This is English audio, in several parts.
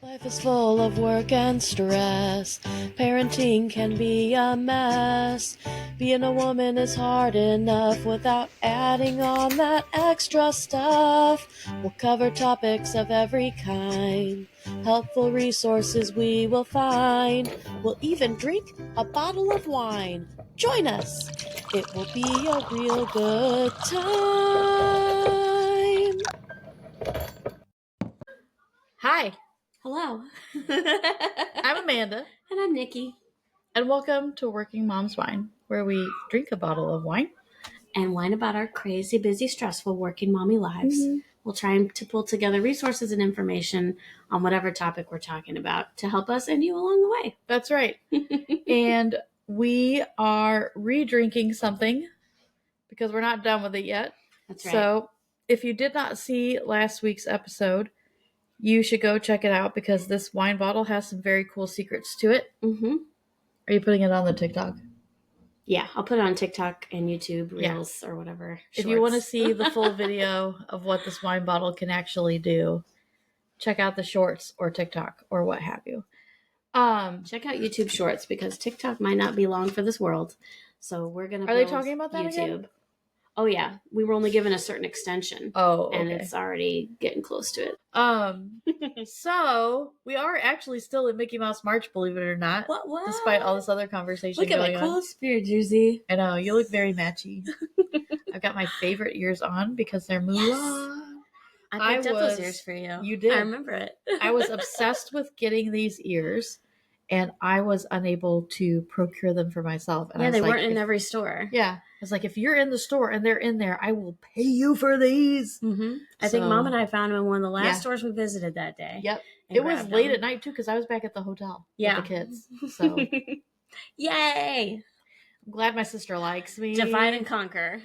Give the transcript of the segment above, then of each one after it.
Life is full of work and stress. Parenting can be a mess. Being a woman is hard enough without adding on that extra stuff. We'll cover topics of every kind. Helpful resources we will find. We'll even drink a bottle of wine. Join us. It will be a real good time. Hi. Hello. I'm Amanda. And I'm Nikki. And welcome to Working Mom's Wine, where we drink a bottle of wine. And whine about our crazy, busy, stressful working mommy lives. Mm-hmm. We'll try to pull together resources and information on whatever topic we're talking about to help us and you along the way. That's right. And we are re-drinking something because we're not done with it yet. That's right. So if you did not see last week's episode, you should go check it out because this wine bottle has some very cool secrets to it. Mm-hmm. Are you putting it on the TikTok? Yeah, I'll put it on TikTok and YouTube Reels or whatever. If you want to see the full video of what this wine bottle can actually do, check out the shorts or TikTok or what have you. Check out YouTube Shorts because TikTok might not be long for this world. So we're going to Are they talking about that YouTube. Again? Oh, yeah. We were only given a certain extension. Oh, okay. And it's already getting close to it. So we are actually still in Mickey Mouse March, believe it or not. What? Despite all this other conversation going on. Look at my cool spirit jersey. I know, you look very matchy. I've got my favorite ears on because they're Mulan. Yes. I picked up those ears for you. You did. I remember it. I was obsessed with getting these ears, and I was unable to procure them for myself. And they weren't in every store. Yeah. I was like, if you're in the store and they're in there, I will pay you for these. Mm-hmm. I think Mom and I found them in one of the last stores we visited that day. Yep. It was late at night, too, because I was back at the hotel with the kids. So, yay! I'm glad my sister likes me. Divide and conquer.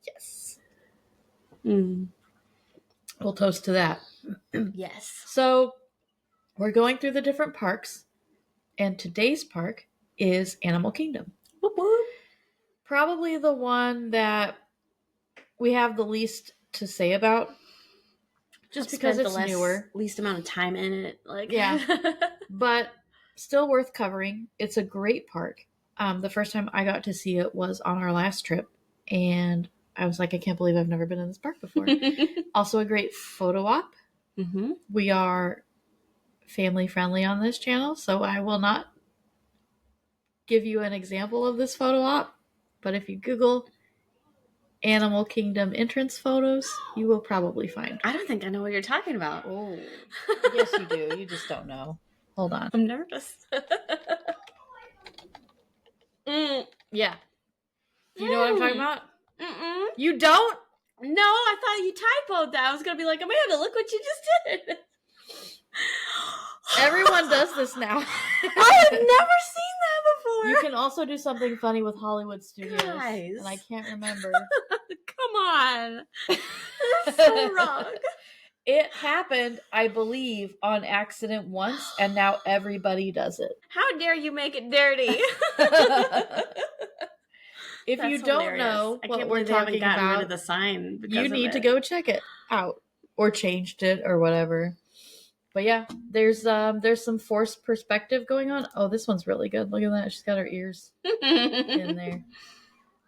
Yes. We'll toast to that. Yes. So, we're going through the different parks, and today's park is Animal Kingdom. Whoop, whoop. Probably the one that we have the least to say about, just because it's newer. Least amount of time in it. Yeah. But still worth covering. It's a great park. The first time I got to see it was on our last trip, and I was like, I can't believe I've never been in this park before. Also a great photo op. Mm-hmm. We are family friendly on this channel, so I will not give you an example of this photo op, but if you Google Animal Kingdom entrance photos, you will probably find. I don't think I know what you're talking about. Oh, yes you do. You just don't know. Hold on. I'm nervous. Yeah. You know what I'm talking about? Mm-mm. You don't? No, I thought you typoed that. I was going to be like, Amanda, look what you just did. Everyone does this now. I have never seen that before. You can also do something funny with Hollywood Studios. Guys. And I can't remember. Come on. That's so wrong. It happened, I believe, on accident once, and now everybody does it. How dare you make it dirty? If you don't know what we're talking about, rid of the sign you need to go check it out or changed it or whatever. But yeah, there's some forced perspective going on. Oh, this one's really good. Look at that. She's got her ears in there.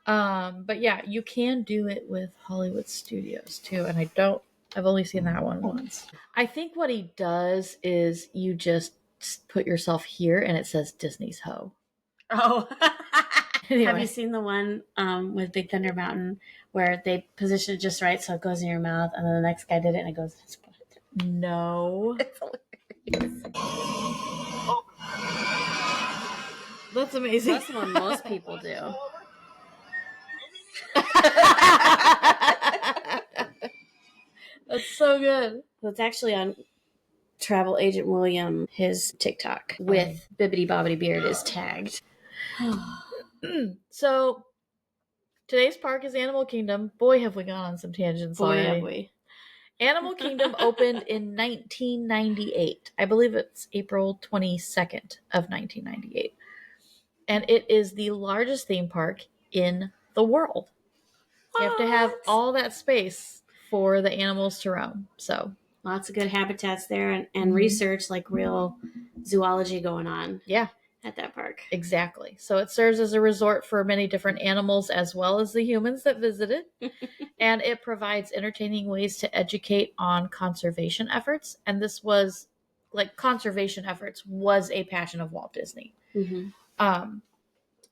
But yeah, you can do it with Hollywood Studios too. And I've only seen that one once. I think what he does is you just put yourself here and it says Disney's Ho. Oh. Anyway. Have you seen the one with Big Thunder Mountain where they position it just right so it goes in your mouth and then the next guy did it and it goes in his butt? No. It's hilarious. That's amazing. That's what most people do. That's so good. Well, it's actually on Travel Agent William, his TikTok with Bibbidi Bobbidi Beard is tagged. So today's park is Animal Kingdom. Boy, have we gone on some tangents. Boy, already. have we. Animal Kingdom opened in 1998. I believe it's April 22nd of 1998. And it is the largest theme park in the world. What? You have to have all that space for the animals to roam. So Lots of good habitats there and Mhm. research, like real zoology going on Yeah, at that park. exactly. So it serves as a resort for many different animals as well as the humans that visit it. And it provides entertaining ways to educate on conservation efforts. And this was like conservation efforts was a passion of Walt Disney. Mm-hmm.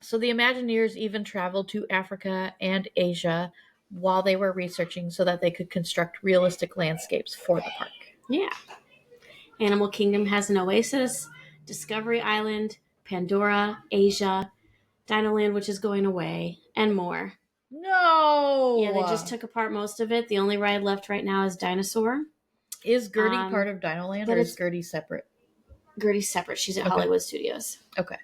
So the Imagineers even traveled to Africa and Asia while they were researching so that they could construct realistic landscapes for the park. Yeah. Animal Kingdom has an oasis, Discovery Island, Pandora, Asia, Dinoland, which is going away, and more. No! Yeah, they just took apart most of it. The only ride left right now is Dinosaur. Is Gertie part of Dinoland, but or is it's- Gertie separate? Gertie's separate. She's at Hollywood Studios. Okay.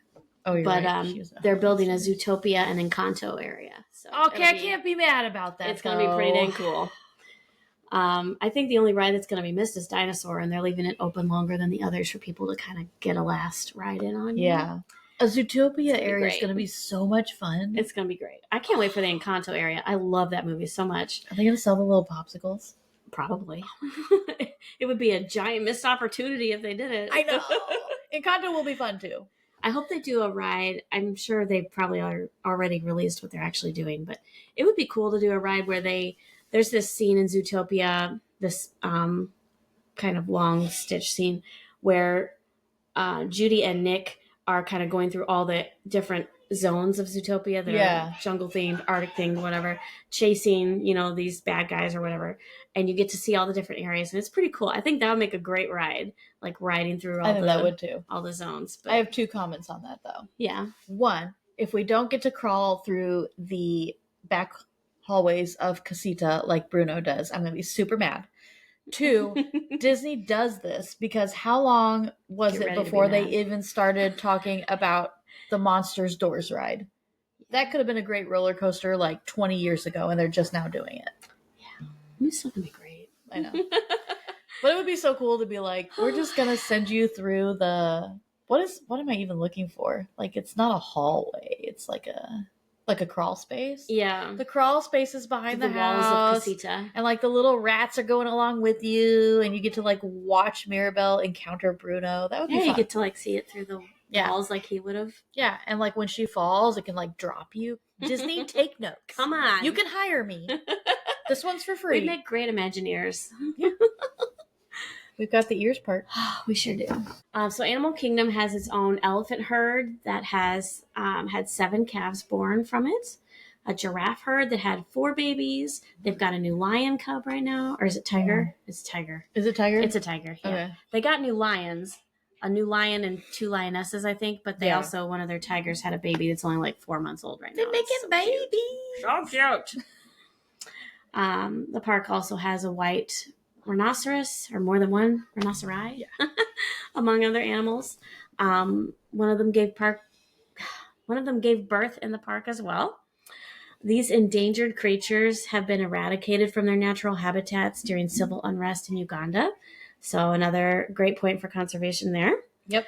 Oh, you're But right. they're building a Zootopia and Encanto area. So Okay, I can't be mad about that. It's going to be pretty dang cool. I think the only ride that's going to be missed is Dinosaur, and they're leaving it open longer than the others for people to kind of get a last ride in on. Yeah. A Zootopia area is going to be so much fun. It's going to be great. I can't wait for the Encanto area. I love that movie so much. Are they going to sell the little popsicles? Probably. It would be a giant missed opportunity if they did it. I know. Encanto will be fun too. I hope they do a ride. I'm sure they probably are already released what they're actually doing, but it would be cool to do a ride where there's this scene in Zootopia, this kind of long stitch scene where Judy and Nick are kind of going through all the different zones of Zootopia that are jungle themed, Arctic themed, whatever, chasing, these bad guys or whatever. And you get to see all the different areas. And it's pretty cool. I think that would make a great ride, like riding through that would too. All the zones. But I have 2 comments on that though. Yeah. 1, if we don't get to crawl through the back hallways of Casita like Bruno does, I'm going to be super mad. 2, Disney does this because how long was it before they even started talking about the Monsters Doors ride? That could have been a great roller coaster like 20 years ago, and they're just now doing it. Yeah. It's still going to be great. I know. But it would be so cool to be like, we're just going to send you through the... What am I even looking for? Like, it's not a hallway. It's like a crawl space. Yeah. The crawl space is behind the walls house. Of Casita. And like the little rats are going along with you, and you get to like watch Mirabelle encounter Bruno. That would be fun. You get to like see it through the walls like he would have. Yeah, and like when she falls, it can like drop you. Disney, take notes. Come on. You can hire me. This one's for free. We make great Imagineers. Yeah. We've got the ears part. We sure do. So Animal Kingdom has its own elephant herd that has had 7 calves born from it. A giraffe herd that had 4 babies. They've got a new lion cub right now. Or is it tiger? It's tiger. Is it tiger? It's a tiger, yeah. Okay. They got new lions. A new lion and 2 lionesses, I think. But they also, one of their tigers had a baby that's only like 4 months old right now. They're making babies. So cute. The park also has a white rhinoceros, or more than one rhinoceri, among other animals. One of them gave birth in the park as well. These endangered creatures have been eradicated from their natural habitats during civil unrest in Uganda. So another great point for conservation there. Yep.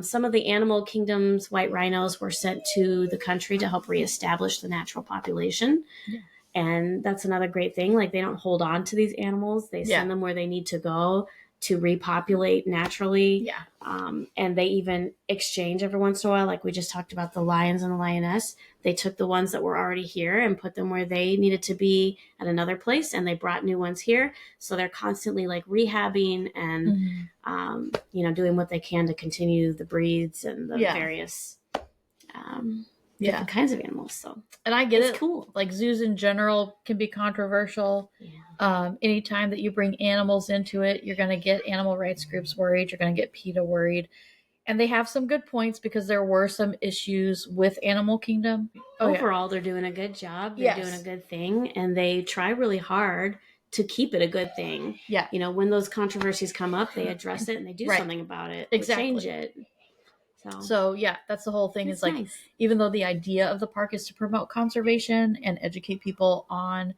Some of the Animal Kingdom's white rhinos were sent to the country to help reestablish the natural population. Yeah. And that's another great thing. Like, they don't hold on to these animals. They send them where they need to go to repopulate naturally. Yeah. And they even exchange every once in a while. Like we just talked about the lions and the lioness. They took the ones that were already here and put them where they needed to be at another place. And they brought new ones here. So they're constantly like rehabbing and, doing what they can to continue the breeds and the various, different kinds of animals. So, and I get it's cool. Like zoos in general can be controversial. Yeah. Anytime that you bring animals into it, you're going to get animal rights groups worried. You're going to get PETA worried. And they have some good points because there were some issues with Animal Kingdom. Overall, they're doing a good job. They're doing a good thing. And they try really hard to keep it a good thing. Yeah. When those controversies come up, they address it and they do something about it. Exactly. Change it. So yeah, that's the whole thing. Is like, nice. Even though the idea of the park is to promote conservation and educate people on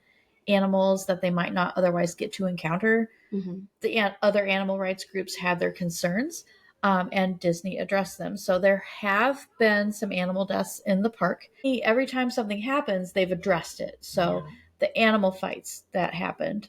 animals that they might not otherwise get to encounter, the other animal rights groups had their concerns, and Disney addressed them. So there have been some animal deaths in the park. Every time something happens, they've addressed it. So the animal fights that happened.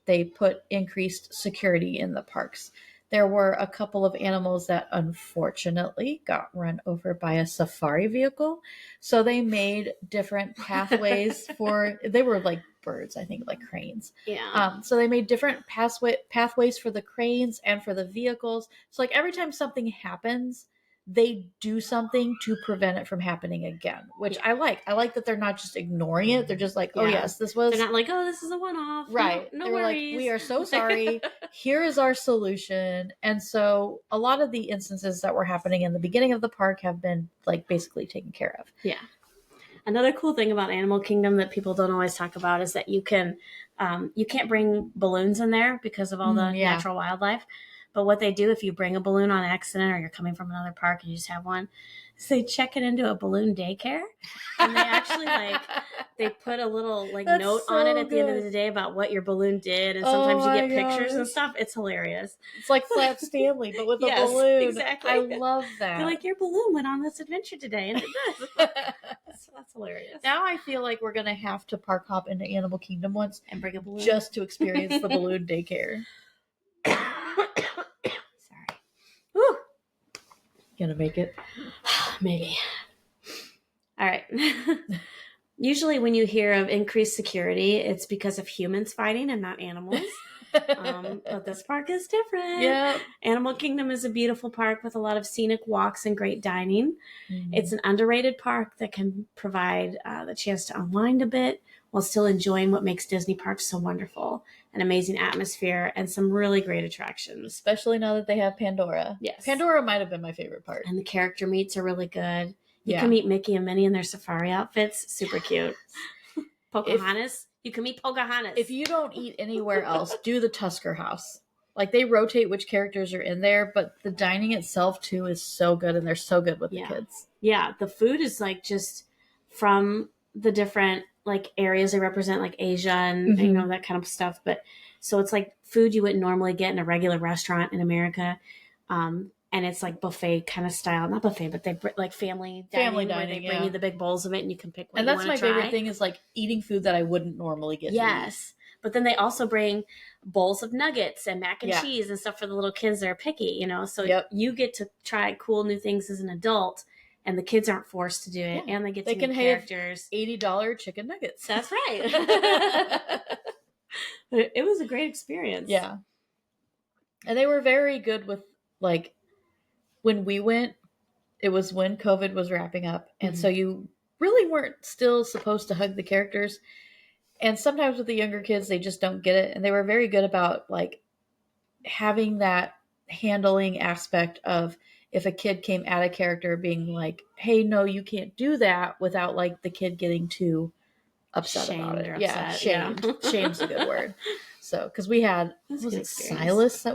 They put increased security in the parks. There were a couple of animals that unfortunately got run over by a safari vehicle. So they made different pathways they were like birds, I think, like cranes. Yeah. So they made different pathways for the cranes and for the vehicles. So like every time something happens, they do something to prevent it from happening again, which I like. I like that they're not just ignoring it. They're just like, oh, yes, this was. They're not like, oh, this is a one-off. Right. No they were worries. like, we are so sorry. Here is our solution. And so a lot of the instances that were happening in the beginning of the park have been like basically taken care of. Yeah. Another cool thing about Animal Kingdom that people don't always talk about is that you can't bring balloons in there because of all the natural wildlife. But what they do if you bring a balloon on accident or you're coming from another park and you just have one, is they check it into a balloon daycare. And they actually they put a little note on it at the end of the day about what your balloon did. And sometimes you get pictures and stuff. It's hilarious. It's like Flat Stanley, but with a balloon. Exactly. I love that. They're like, your balloon went on this adventure today and it does. That's hilarious. Now I feel like we're going to have to park hop into Animal Kingdom once and bring a balloon just to experience the balloon daycare. Sorry. Woo. Gonna make it? Maybe. All right. Usually when you hear of increased security, it's because of humans fighting and not animals. But this park is different. Yeah. Animal Kingdom is a beautiful park with a lot of scenic walks and great dining. Mm-hmm. It's an underrated park that can provide the chance to unwind a bit while still enjoying what makes Disney parks so wonderful. An amazing atmosphere and some really great attractions. Especially now that they have Pandora. Yes. Pandora might have been my favorite part. And the character meets are really good. You can meet Mickey and Minnie in their safari outfits. Super cute. Pocahontas. You can meet Pocahontas. If you don't eat anywhere else, do the Tusker House. Like, they rotate which characters are in there, but the dining itself, too, is so good, and they're so good with the kids. Yeah, the food is, just from the different, areas they represent, like Asia and, that kind of stuff. But so it's, food you wouldn't normally get in a regular restaurant in America. And it's buffet kind of style, not buffet, but they family dining where they bring you the big bowls of it and you can pick what you want to try. And that's my favorite thing is eating food that I wouldn't normally get. Yes. But then they also bring bowls of nuggets and mac and cheese and stuff for the little kids that are picky, So you get to try cool new things as an adult and the kids aren't forced to do it and they get to meet characters. $80 chicken nuggets. That's right. It was a great experience. Yeah. And they were very good with when we went, it was when COVID was wrapping up. And so you really weren't still supposed to hug the characters. And sometimes with the younger kids, they just don't get it. And they were very good about having that handling aspect of if a kid came at a character being like, hey, no, you can't do that without the kid getting too upset about it. Yeah, shamed. Yeah. Shame's a good word. So, because we had, was it Silas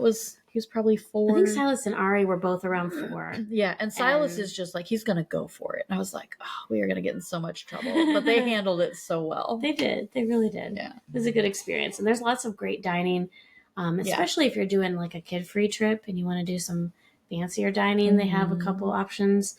he was probably 4. I think Silas and Ari were both around 4. Yeah, and Silas is just he's going to go for it. And I was like, oh, we are going to get in so much trouble. But they handled it so well. They did. They really did. Yeah. It was a good experience. And there's lots of great dining, especially if you're doing a kid-free trip and you want to do some fancier dining. They have a couple options.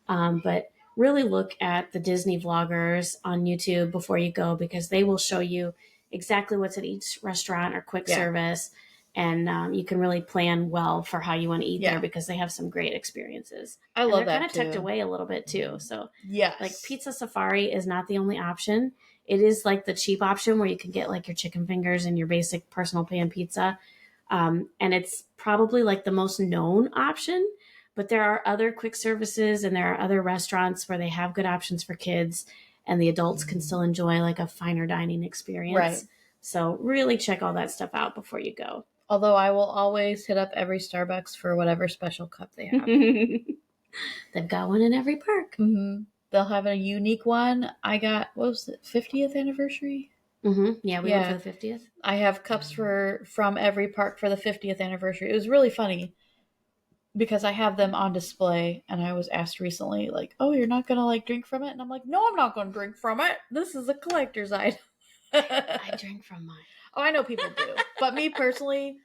But really look at the Disney vloggers on YouTube before you go because they will show you exactly what's at each restaurant or quick service. And you can really plan well for how you want to eat there because they have some great experiences. I love that. They're kind of tucked away a little bit too. So yes, Pizza Safari is not the only option. It is the cheap option where you can get your chicken fingers and your basic personal pan pizza. And it's probably the most known option. But there are other quick services and there are other restaurants where they have good options for kids and the adults can still enjoy a finer dining experience. Right. So really check all that stuff out before you go. Although I will always hit up every Starbucks for whatever special cup they have. They've got one in every park. Mm-hmm. They'll have a unique one. I got, what was it, 50th anniversary? Mm-hmm. Yeah, we went for the 50th. I have cups from every park for the 50th anniversary. It was really funny because I have them on display and I was asked recently, oh, you're not going to drink from it? And I'm like, no, I'm not going to drink from it. This is a collector's item. I drink from mine. Oh, I know people do. But me personally,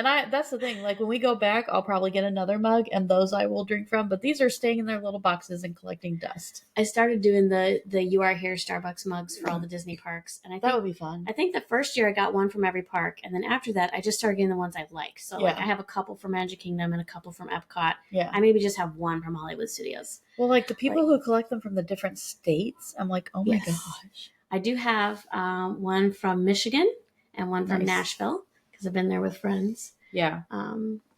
And that's the thing. Like, when we go back, I'll probably get another mug, and those I will drink from. But these are staying in their little boxes and collecting dust. I started doing the You Are Here Starbucks mugs for all the Disney parks, and That would be fun. I think the first year I got one from every park, and then after that, I just started getting the ones I like. So like, I have a couple from Magic Kingdom and a couple from Epcot. Yeah. I maybe just have one from Hollywood Studios. Well, like the people who collect them from the different states, I'm like, oh my gosh. I do have one from Michigan and one from Nashville because I've been there with friends. Yeah.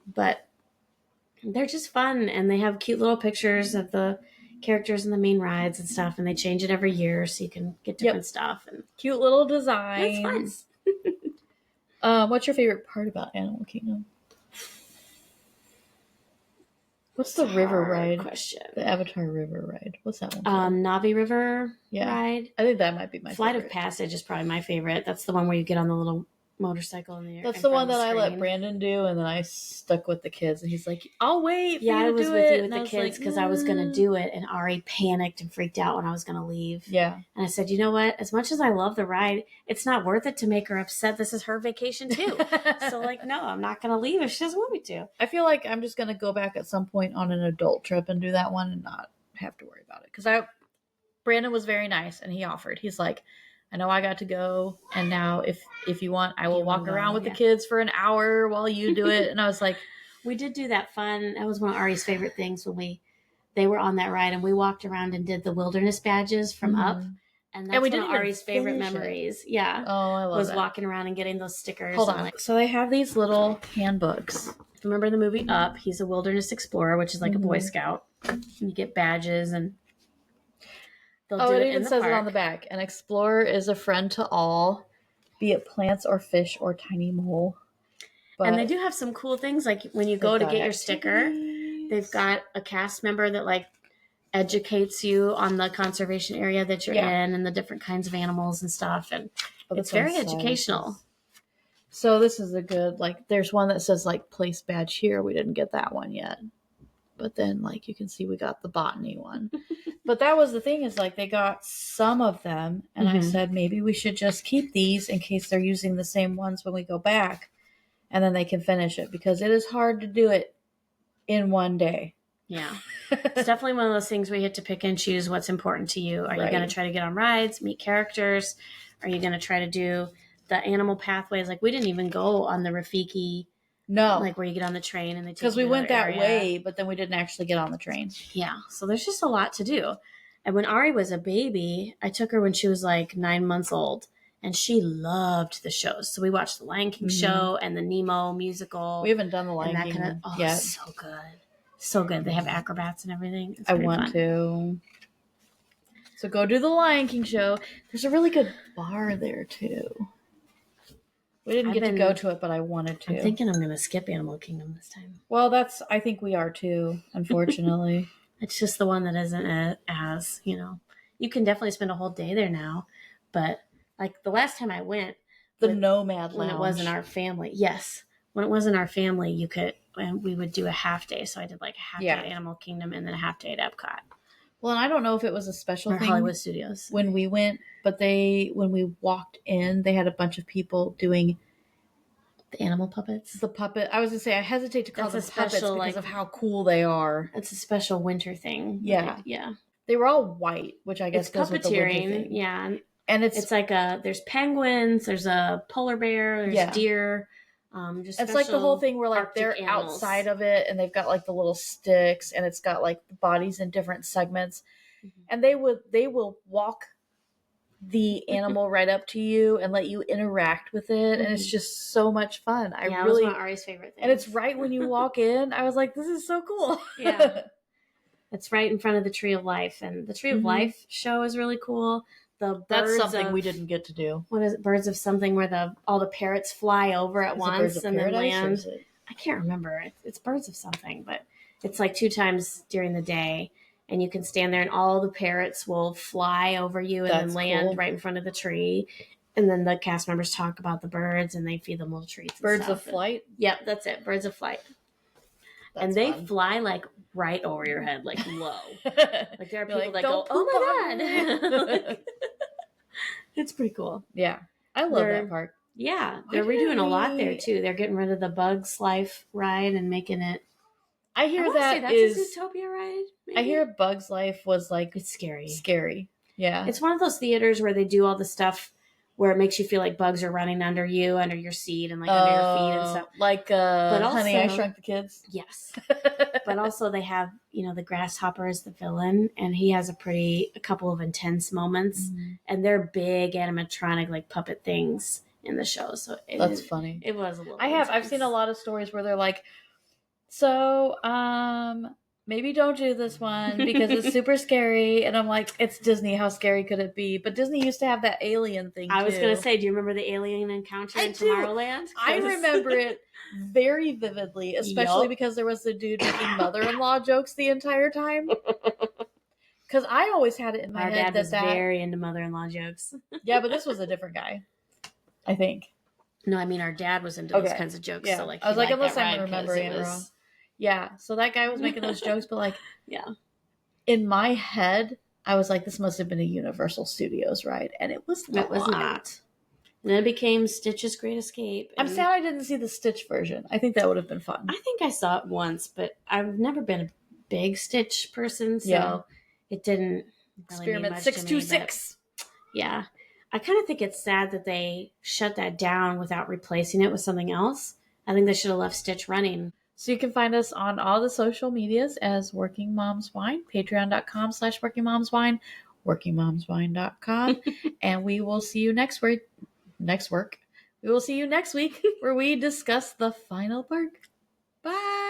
But they're just fun, and they have cute little pictures of the characters in the main rides and stuff, and they change it every year so you can get different stuff and cute little designs. It's fun. What's your favorite part about Animal Kingdom? What's the river ride? Question. The Avatar River ride. What's that one? Navi River ride. I think that might be my Flight favorite. of Passage is probably my favorite. That's the one where you get on the little motorcycle in the air. That's the one that I let Brandon do, and then I stuck with the kids, and he's like, I'll wait for you to do it. Yeah, I was with you with the kids because I was going to do it, and Ari panicked and freaked out when I was going to leave. Yeah. And I said, you know what? As much as I love the ride, it's not worth it to make her upset. This is her vacation too. So like, no, I'm not going to leave if she doesn't want me to. I feel like I'm just going to go back at some point on an adult trip and do that one and not have to worry about it. Because Brandon was very nice, and he offered. He's like, I know I got to go, and now if you want, I will walk around with the kids for an hour while you do it. And I was like, we did do that fun. That was one of Ari's favorite things when they were on that ride, and we walked around and did the wilderness badges from up. And that's one of Ari's favorite memories. Yeah. Oh, I love was walking around and getting those stickers. Hold on. So they have these little handbooks. Remember the movie Up? He's a wilderness explorer, which is like a Boy Scout. And you get badges, and it even says it on the back. An explorer is a friend to all, be it plants or fish or tiny mole. And they do have some cool things, like when you go to get your sticker, they've got a cast member that like educates you on the conservation area that you're in and the different kinds of animals and stuff. And it's very educational. So this is a good, like, there's one that says like place badge here. We didn't get that one yet. But then, like, you can see we got the botany one. But that was the thing, is like they got some of them, and I said maybe we should just keep these in case they're using the same ones when we go back, and then they can finish it, because it is hard to do it in one day. Yeah. It's definitely one of those things where you have to pick and choose what's important to you. Are you going to try to get on rides, meet characters? Are you going to try to do the animal pathways? Like, we didn't even go on the Rafiki. No. Like where you get on the train and they take you because we went that way, but then we didn't actually get on the train. Yeah. So there's just a lot to do. And when Ari was a baby, I took her when she was like 9 months old, and she loved the shows. So we watched the Lion King show and the Nemo musical. We haven't done the Lion King yet. So good. So good. They have acrobats and everything. I want to. So go do the Lion King show. There's a really good bar there too. We didn't get to go to it, but I wanted to. I'm thinking I'm going to skip Animal Kingdom this time. Well, I think we are too, unfortunately. It's just the one that isn't as, you can definitely spend a whole day there now. But like the last time I went. The Nomad Lounge. When it wasn't our family. Yes. When it wasn't our family, and we would do a half day. So I did like a half day at Animal Kingdom and then a half day at Epcot. Well, and I don't know if it was a special thing Hollywood Studios when we went, but when we walked in, they had a bunch of people doing the animal puppets. The puppet. I was gonna say, I hesitate to call them puppets because of how cool they are. It's a special winter thing. Yeah, yeah. They were all white, which I guess it's puppeteering. Yeah, and it's like there's penguins, there's a polar bear, there's deer. It's like the whole thing where like they're outside of it, and they've got like the little sticks, and it's got like the bodies in different segments, and they will walk the animal right up to you and let you interact with it, and it's just so much fun. It was one of Ari's favorite things. And it's right when you walk in. I was like, this is so cool. Yeah, it's right in front of the Tree of Life, and the Tree of Life show is really cool. That's something we didn't get to do. What is it? Birds of something, where all the parrots fly over at once and then land. I can't remember. It's Birds of something, but it's like 2 times during the day, and you can stand there and all the parrots will fly over you and then land right in front of the tree. And then the cast members talk about the birds and they feed them little treats. Birds of Flight? Yep, that's it. Birds of Flight. And they fly like right over your head, like low. Like there are people that go, oh my God. It's pretty cool. Yeah. I love that park. Yeah, they're redoing a lot there too. They're getting rid of the Bugs Life ride and making it. I hear that's a Zootopia ride. Maybe? I hear Bugs Life was like it's scary. Scary. Yeah. It's one of those theaters where they do all the stuff where it makes you feel like bugs are running under you, under your seat, and like under your feet and stuff. Like but also, Honey, I Shrunk the Kids. Yes. But also they have, the grasshopper is the villain, and he has a couple of intense moments, and they're big animatronic like puppet things in the show. So that's funny. It was a little I've seen a lot of stories where they're like, so maybe don't do this one because it's super scary. And I'm like, it's Disney. How scary could it be? But Disney used to have that alien thing I was going to say, do you remember the alien encounter in Tomorrowland? I remember it very vividly, especially because there was the dude making mother-in-law jokes the entire time. Because I always had it in my head that was very into mother-in-law jokes. Yeah, but this was a different guy, I think. No, I mean, our dad was into those kinds of jokes. Yeah. So like, I was like, unless I'm remembering it wrong. Yeah, so that guy was making those jokes, but like, in my head, I was like, this must have been a Universal Studios ride, and it was not. It was not. And then it became Stitch's Great Escape. I'm sad I didn't see the Stitch version. I think that would have been fun. I think I saw it once, but I've never been a big Stitch person, so it didn't really Experiment mean much 626. To me, yeah. I kind of think it's sad that they shut that down without replacing it with something else. I think they should have left Stitch running. So you can find us on all the social medias as Working Moms Whine, patreon.com/workingmomswhine, workingmomswhine.com. And we will see you next week. We will see you next week where we discuss the final park. Bye.